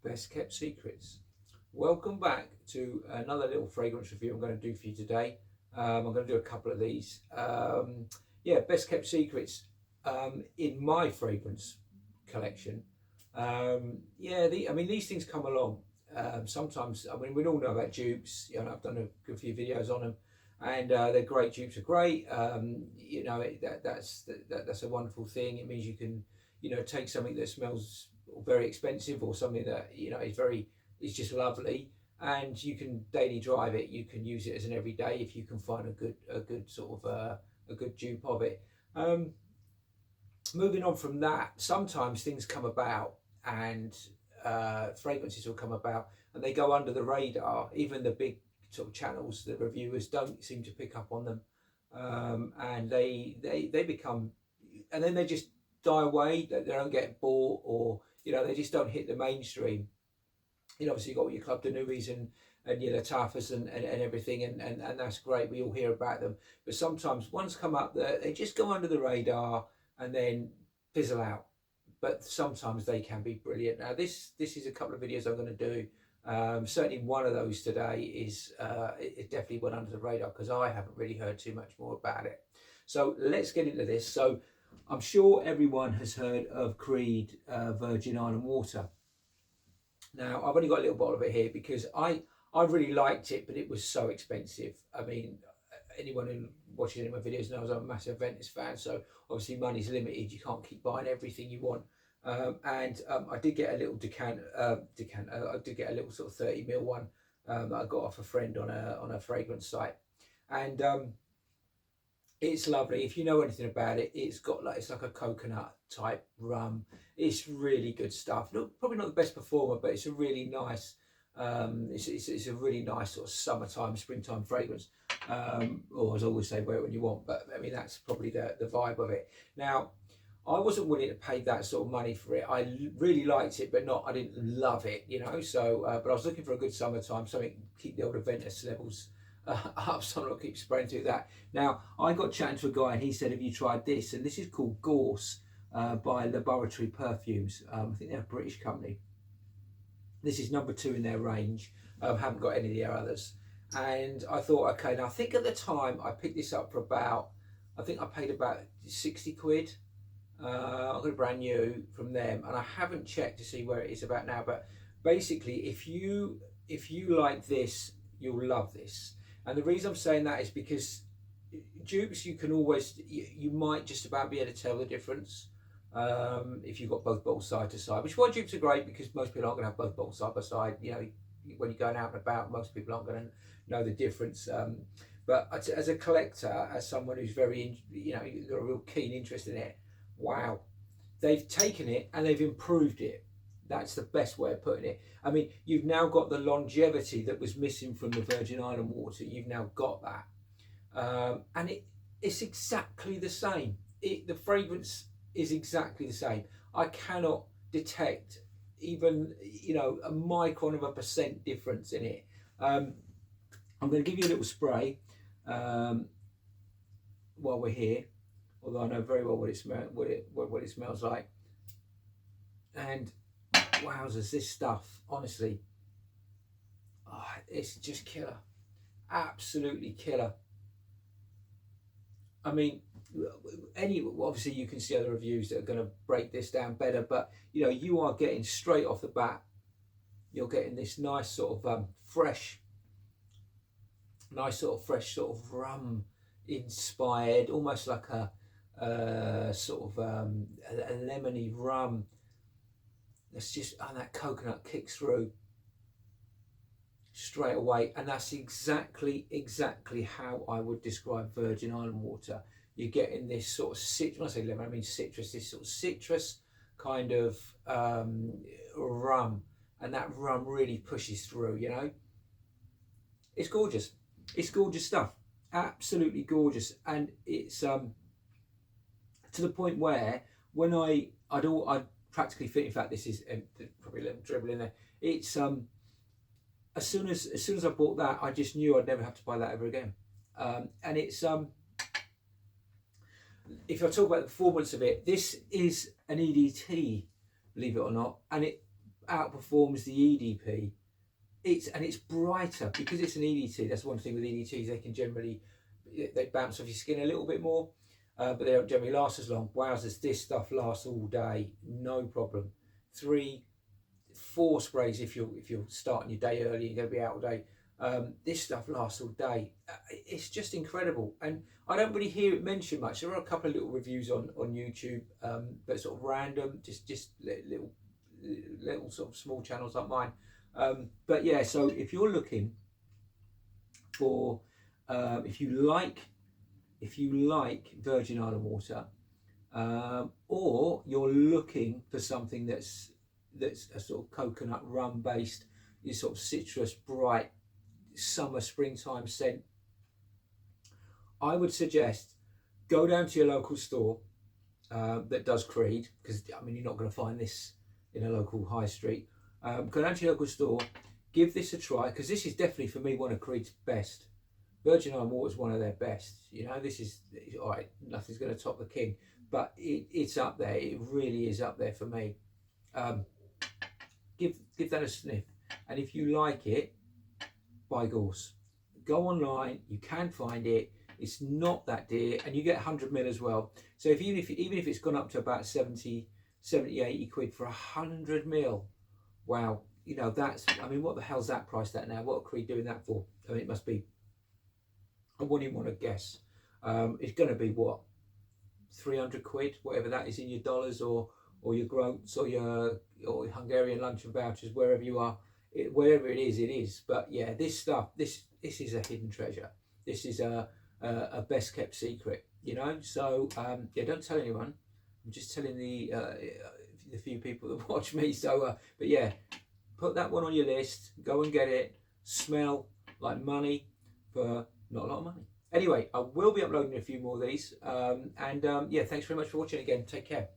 Best kept secrets. Welcome back to another little fragrance review I'm going to do for you today. I'm going to do a couple of these. Yeah, best kept secrets in my fragrance collection. I mean, these things come along. Sometimes, I mean, we all know about dupes. You know, I've done a good few videos on them, and they're great. Dupes are great. That's a wonderful thing. It means you can, take something that smells very expensive or something that is just lovely, and you can daily drive it. You can use it as an everyday if you can find a good sort of a good dupe of it. Moving on from that, sometimes things come about and fragrances will come about and they go under the radar. Even the big sort of channels, the reviewers don't seem to pick up on them, and they become, and then they just die away. They don't get bought, or they just don't hit the mainstream. Obviously you've got your Club de Nuits and your Latafas and everything, and that's great. We all hear about them, but sometimes ones come up that they just go under the radar and then fizzle out. But sometimes they can be brilliant. Now this is a couple of videos I'm going to do. Certainly one of those today is it definitely went under the radar because I haven't really heard too much more about it. So let's get into this. So I'm sure everyone has heard of Creed Virgin Island Water. Now I've only got a little bottle of it here because I really liked it, but it was so expensive. I mean, anyone who watches any of my videos knows I'm a massive Ventus fan, so obviously money's limited. You can't keep buying everything you want. I did get a little decanter. I did get a little sort of 30ml one that I got off a friend on a fragrance site, and it's lovely. If you know anything about it, it's like a coconut type rum. It's really good stuff. Probably not the best performer, but it's a really nice. It's a really nice sort of summertime, springtime fragrance. Or as I always say, wear it when you want. But I mean, that's probably the vibe of it. Now, I wasn't willing to pay that sort of money for it. I really liked it, but I didn't love it, So, but I was looking for a good summertime, something to keep the old Ventus levels up, so I'm not keep spraying through that. Now, I got chatting to a guy and he said, have you tried this? And this is called Gorse by Laboratory Perfumes. I think they're a British company. This is number 2 in their range. Haven't got any of the others. And I thought, okay, now I think at the time I picked this up for about, I think I paid about 60 quid. I got it brand new from them, and I haven't checked to see where it is about now. But basically, if you like this, you'll love this. And the reason I'm saying that is because dupes, you can always, you might just about be able to tell the difference if you've got both bottles side to side. Which is why dupes are great, because most people aren't going to have both bottles side by side. When you're going out and about, most people aren't going to know the difference. But as a collector, as someone who's very, got a real keen interest in it, wow, they've taken it and they've improved it. That's the best way of putting it. I mean, you've now got the longevity that was missing from the Virgin Island water. You've now got that. And it's exactly the same. The fragrance is exactly the same. I cannot detect even, a micron of a % difference in it. I'm going to give you a little spray while we're here, although I know very well what it smells like. And wowzers, this stuff, honestly, it's just killer, absolutely killer. I mean, obviously you can see other reviews that are going to break this down better, but you are getting straight off the bat, you're getting this nice sort of fresh sort of rum inspired, almost like a sort of a lemony rum. That's just, and that coconut kicks through straight away, and that's exactly how I would describe Virgin Island water. You're getting this sort of citrus. When I say lemon, I mean citrus. This sort of citrus kind of rum, and that rum really pushes through. It's gorgeous. It's gorgeous stuff. Absolutely gorgeous, and it's to the point where when I'd practically fit. In fact, this is probably a little dribble in there. It's as soon as I bought that, I just knew I'd never have to buy that ever again. And it's if I talk about the performance of it, this is an EDT, believe it or not, and it outperforms the EDP. It's brighter because it's an EDT. That's one thing with EDTs, they can generally, they bounce off your skin a little bit more, but they don't generally last as long. Wowzers, this stuff lasts all day, no problem. 3, 4 sprays if you're starting your day early and going to be out all day. This stuff lasts all day. It's just incredible, and I don't really hear it mentioned much. There are a couple of little reviews on YouTube, but sort of random, just little sort of small channels like mine. But yeah, so if you're looking for, if you like Virgin Island water, or you're looking for something that's a sort of coconut rum based, this sort of citrus, bright summer springtime scent, I would suggest go down to your local store that does Creed, because I mean you're not going to find this in a local high street. Go down to your local store, give this a try, because this is definitely for me one of Creed's best. Virgin Island water is one of their best. You know, this is all right. Nothing's going to top the King, but it's up there. It really is up there for me. Give that a sniff, and if you like it, buy Gorse. Go online, you can find it. It's not that dear, and you get 100 ml as well. So even if it's gone up to about 70, 80 quid for 100 ml, wow, you know, that's, I mean, what the hell's that priced at now? What are Creed doing that for? I mean, it must be, I wouldn't even want to guess. It's going to be what, 300 quid, whatever that is in your dollars, or your groats, or your Hungarian luncheon vouchers, wherever you are, wherever it is. But yeah, this stuff, this is a hidden treasure. This is a best kept secret, you know. So yeah, don't tell anyone. I'm just telling the few people that watch me. So but yeah, put that one on your list. Go and get it. Smell like money for not a lot of money. Anyway, I will be uploading a few more of these. And yeah, thanks very much for watching again. Take care.